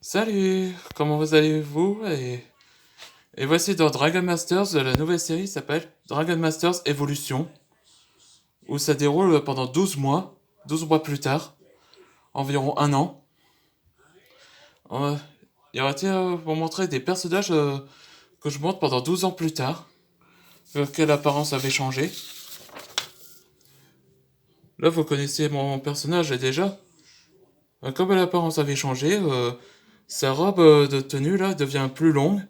Salut, comment vous allez-vous et voici dans Dragon Masters, la nouvelle série s'appelle Dragon Masters Evolution, où ça déroule pendant 12 mois, 12 mois plus tard, environ un an. Euh, il aurait été pour montrer des personnages que je montre pendant 12 ans plus tard, quelle apparence avait changé. Là, vous connaissez mon personnage déjà. Comme l'apparence avait changé, sa robe de tenue là devient plus longue,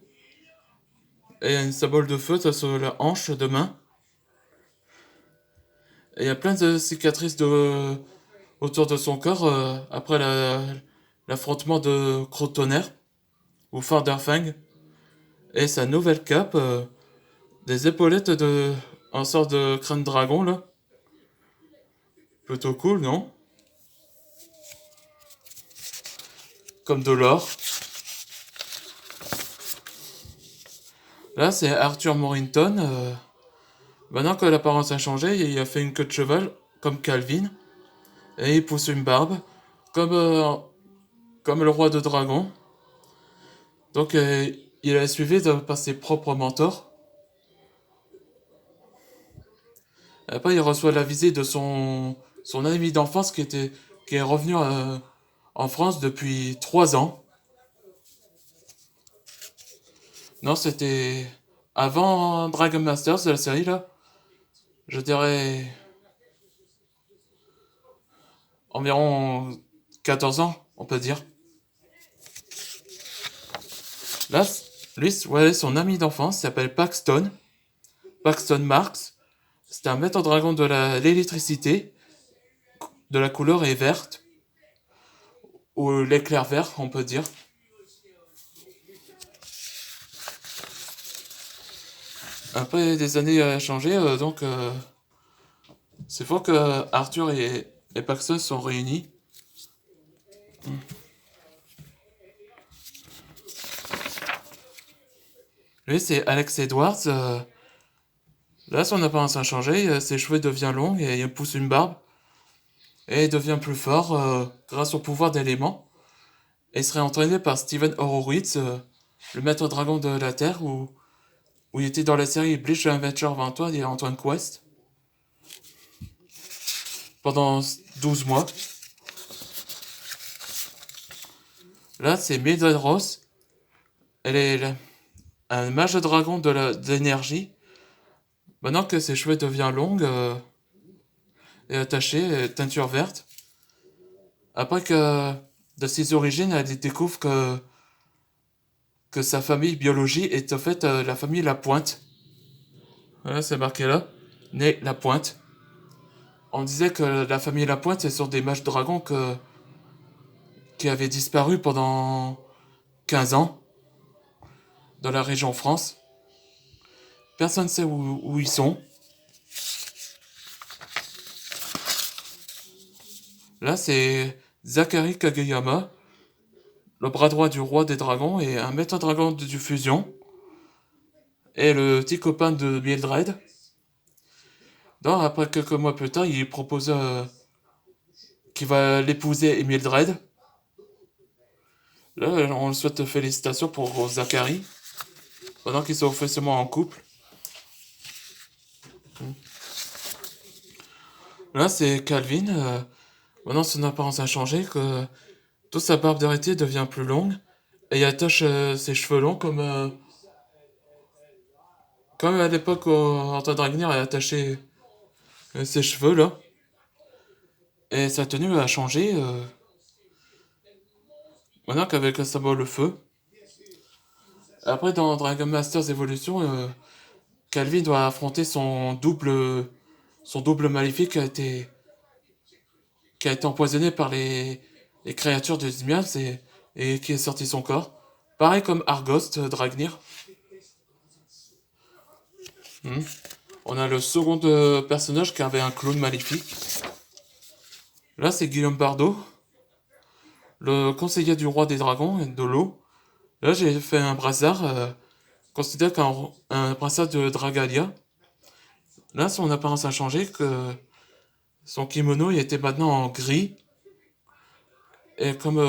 et une symbole de feu sur la hanche de main. Et il y a plein de cicatrices autour de son corps après l'affrontement de Crotonnerre ou Farderfang. Et sa nouvelle cape, des épaulettes en sorte de crâne dragon là. Plutôt cool, non? Comme de l'or. Là, c'est Arthur Morrington. Maintenant que l'apparence a changé, il a fait une queue de cheval comme Calvin. Et il pousse une barbe comme, euh, comme le roi de dragon. Donc, il a suivi par ses propres mentors. Après, il reçoit la visite de son ami d'enfance qui est revenu en France depuis 3 ans. Non, c'était avant Dragon Masters de la série, là. Je dirais environ 14 ans, on peut dire. Là, lui, ouais, son ami d'enfance s'appelle Paxton. Paxton Marks. C'est un maître dragon de l'électricité. De la couleur est verte. Ou l'éclair vert, on peut dire. Après des années à changer, donc c'est faux que Arthur et Paxton sont réunis. Lui, c'est Alex Edwards. Là, son apparence a changé. Ses cheveux deviennent longs et il pousse une barbe. Et il devient plus fort grâce au pouvoir d'éléments. Et il serait entraîné par Steven Horowitz, le maître dragon de la Terre, où il était dans la série Bleach Adventure of Antoine et Antoine Quest. Pendant 12 mois. Là, c'est Mildred Ross. Elle est un mage dragon de l'énergie. Maintenant que ses cheveux deviennent longs et attachés, teinture verte. Après que de ses origines, elle découvre que sa famille biologique est en fait la famille Lapointe. Voilà, c'est marqué là. Né Lapointe. On disait que la famille Lapointe, ce sont des mages dragons qui avaient disparu pendant 15 ans dans la région France. Personne ne sait où ils sont. Là, c'est Zachary Kageyama, le bras droit du roi des dragons et un maître dragon de fusion. Et le petit copain de Mildred. Donc, après quelques mois plus tard, il propose qu'il va l'épouser Mildred. Là, on le souhaite félicitations pour Zachary, pendant qu'ils sont officiellement en couple. Là, c'est Calvin. Maintenant, son apparence a changé, que toute sa barbe d'arrêté devient plus longue, et il attache ses cheveux longs comme à l'époque où Antoine Dragnir a attaché ses cheveux, là. Et sa tenue a changé, maintenant qu'avec le symbole le feu. Après, dans Dragon Masters Evolution, Calvin doit affronter son double maléfique qui a été empoisonné par les créatures de Zmials et qui est sorti son corps. Pareil comme Argos de Dragnir. Hmm. On a le second personnage qui avait un clone maléfique. Là, c'est Guillaume Bardot, le conseiller du roi des dragons et de l'eau. Là, j'ai fait un brassard considéré comme un brassard de Dragalia. Là, son apparence a changé, que son kimono il était maintenant en gris. Et comme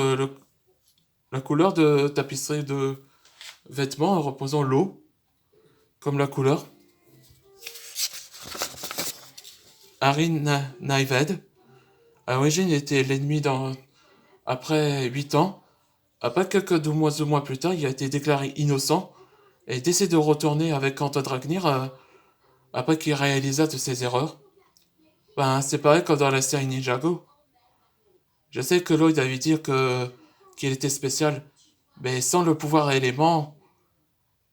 la couleur de tapisserie de vêtements reposant l'eau comme la couleur. Harry Naived, à l'origine, il était l'ennemi après 8 ans. Après quelques 2 mois plus tard, il a été déclaré innocent et décide de retourner avec Anton Dragnir après qu'il réalisa de ses erreurs. Ben, c'est pareil comme dans la série Ninjago. Je sais que Lloyd avait dit qu'il était spécial, mais sans le pouvoir élément,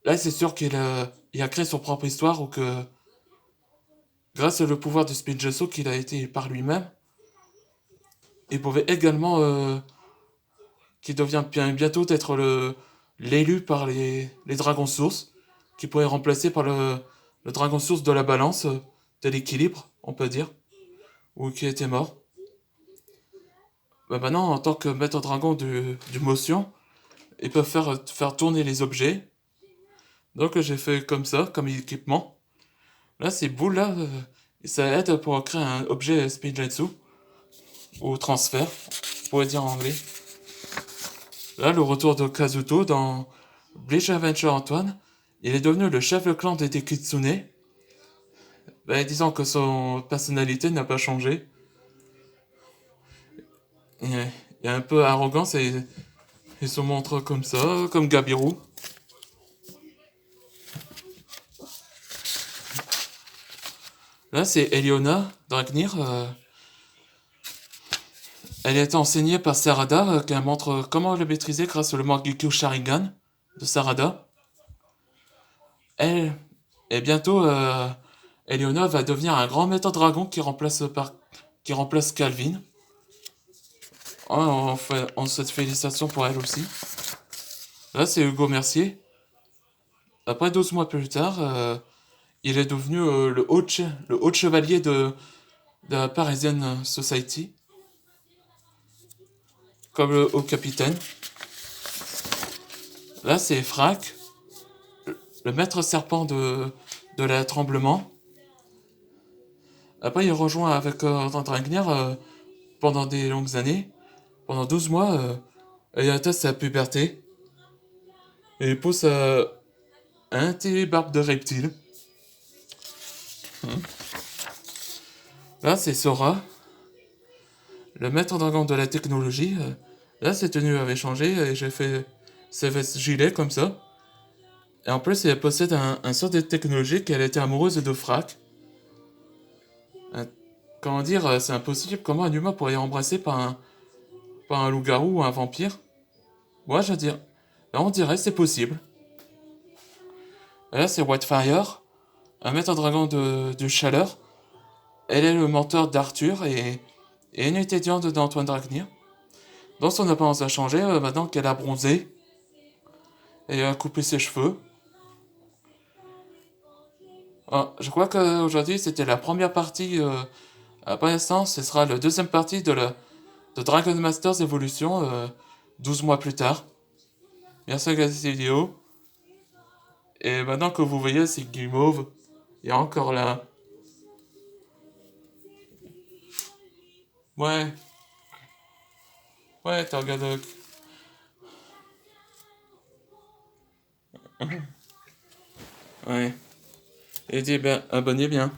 là c'est sûr il a créé son propre histoire ou que grâce au pouvoir de Speed Jutsu qu'il a été par lui-même, il pouvait également qui devient bientôt être l'élu par les dragons sources, qui pourrait remplacer par le dragon source de la balance, de l'équilibre, on peut dire, ou qui était mort. Bah maintenant, en tant que maître dragon du motion, ils peuvent faire tourner les objets. Donc j'ai fait comme ça, comme équipement. Là, ces boules-là, ça aide pour créer un objet Spinjitzu, ou transfert, on pourrait dire en anglais. Là, le retour de Kazuto dans Bleach Adventure Antoine, il est devenu le chef de clan des Tekitsune, disant que son personnalité n'a pas changé. Il est un peu arrogant et il se montre comme ça, comme Gabiru. Là, c'est Eliona Dragnir. Elle est enseignée par Sarada, qui montre comment le maîtriser grâce au Morgekyo Sharingan de Sarada. Elle, et bientôt, Eliona va devenir un grand maître dragon qui remplace Calvin. On souhaite félicitations pour elle aussi. Là, c'est Hugo Mercier. Après 12 mois plus tard, il est devenu le haut chevalier de la Parisian Society, comme le haut capitaine. Là, c'est Frac, le maître serpent de la Tremblement. Après, il rejoint avec Dragnir pendant des longues années. Pendant 12 mois, il atteint sa puberté. Et il pousse un barbe de reptile. Là, c'est Sora, le maître dragon de la technologie. Là, ses tenues avaient changé et j'ai fait ses vestes gilet comme ça. Et en plus, elle possède un sort de technologie qu'elle était amoureuse de Frac. Comment dire, c'est impossible. Comment un humain pourrait être embrassé par un loup-garou ou un vampire? Moi, je veux dire, là, on dirait c'est possible. Et là, c'est Whitefire, un maître dragon de chaleur. Elle est le mentor d'Arthur et une étudiante d'Antoine Dragnir. Donc son apparence a changé maintenant qu'elle a bronzé et a coupé ses cheveux. Ah, je crois qu'aujourd'hui c'était la première partie. À l'instant, ce sera la deuxième partie de Dragon Masters Evolution 12 mois plus tard. Merci à regarder cette vidéo. Et maintenant que vous voyez, c'est Guimauve. Il est encore là. Ouais, ouais, t'as regardé. Ouais. Et dis, ben, abonnez bien.